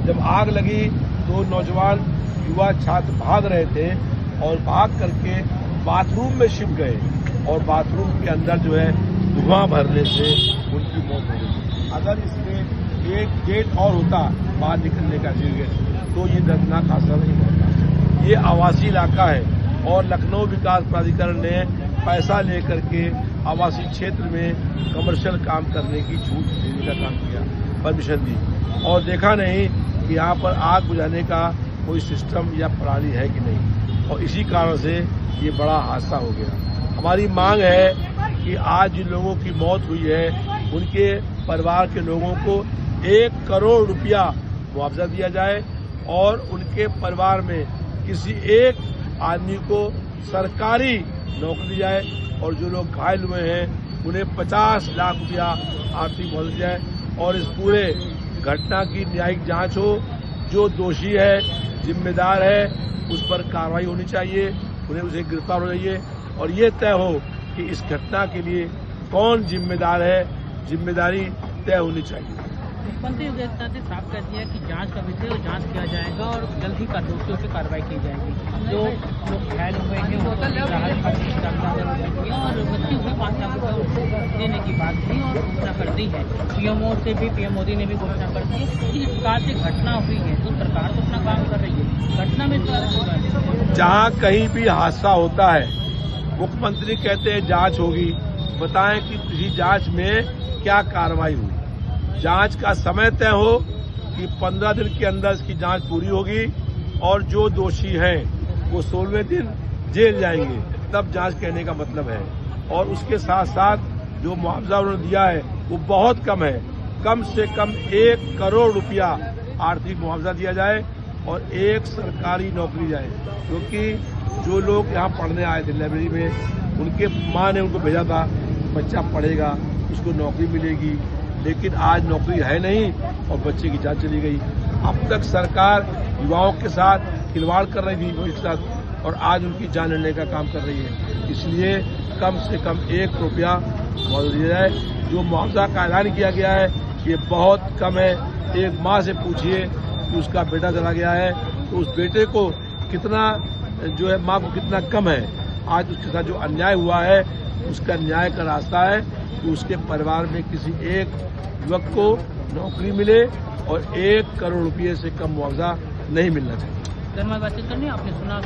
जब आग लगी तो नौजवान युवा छात्र भाग रहे थे और भाग करके बाथरूम में छिप गए और बाथरूम के अंदर जो है धुआं भरने से उनकी मौत हो गई। अगर इसमें एक गेट और होता बाहर निकलने का गेट तो ये दर्दनाक हादसा नहीं होता। ये आवासीय इलाका है और लखनऊ विकास प्राधिकरण ने पैसा लेकर के आवासीय क्षेत्र में कमर्शियल काम करने की छूट देने का काम किया, परमिशन दी और देखा नहीं कि यहाँ पर आग बुझाने का कोई सिस्टम या प्रणाली है कि नहीं, और इसी कारण से ये बड़ा हादसा हो गया। हमारी मांग है कि आज जिन लोगों की मौत हुई है उनके परिवार के लोगों को 1 करोड़ रुपया मुआवजा दिया जाए और उनके परिवार में किसी एक आदमी को सरकारी नौकरी दी जाए और जो लोग घायल हुए हैं उन्हें 50 लाख रुपया आर्थिक मुआवजा दिया जाए और इस पूरे घटना की न्यायिक जांच हो। जो दोषी है, जिम्मेदार है, उस पर कार्रवाई होनी चाहिए, उसे गिरफ्तार होना चाहिए और ये तय हो कि इस घटना के लिए कौन जिम्मेदार है, जिम्मेदारी तय होनी चाहिए। मुख्यमंत्री योगी आदित्यनाथ ने साफ कर दिया कि जांच का विषय और जांच किया जाएगा और जल्द ही दोषियों से कार्रवाई की जाएगी। जो लोग घायल हुए हैं उनको और मृत्यु हुई 5 लाख रुपये देने की बात थी और घोषणा कर दी है। सीएमओ से भी पीएम मोदी ने भी घोषणा कर दी है कि इस प्रकार से घटना हुई है तो सरकार तो अपना काम कर रही है। घटना में जहाँ कहीं भी हादसा होता है मुख्यमंत्री कहते हैं जांच होगी। बताएं कि किसी जांच में क्या कार्रवाई हुई। जांच का समय तय हो कि 15 दिन के अंदर इसकी जांच पूरी होगी और जो दोषी हैं वो 16वें दिन जेल जाएंगे, तब जांच कहने का मतलब है। और उसके साथ साथ जो मुआवजा उन्होंने दिया है वो बहुत कम है, कम से कम 1 करोड़ रुपया आर्थिक मुआवजा दिया जाए और एक सरकारी नौकरी जाए, क्योंकि जो लोग यहाँ पढ़ने आए थे लाइब्रेरी में, उनके माँ ने उनको भेजा था बच्चा पढ़ेगा, उसको नौकरी मिलेगी, लेकिन आज नौकरी है नहीं और बच्चे की जान चली गई। अब तक सरकार युवाओं के साथ खिलवाड़ कर रही थी उनके साथ और आज उनकी जान लेने का काम कर रही है। इसलिए कम से कम 1 रुपया मुआवजा दिया जाए। जो मुआवजा का ऐलान किया गया है ये बहुत कम है। एक माँ से पूछिए कि उसका बेटा चला गया है तो उस बेटे को कितना जो है, माँ को कितना कम है। आज उसके साथ जो अन्याय हुआ है उसका न्याय का रास्ता है कि उसके परिवार में किसी एक युवक को नौकरी मिले और 1 करोड़ रुपये से कम मुआवजा नहीं मिलना चाहिए। बातचीत करनी आपने सुना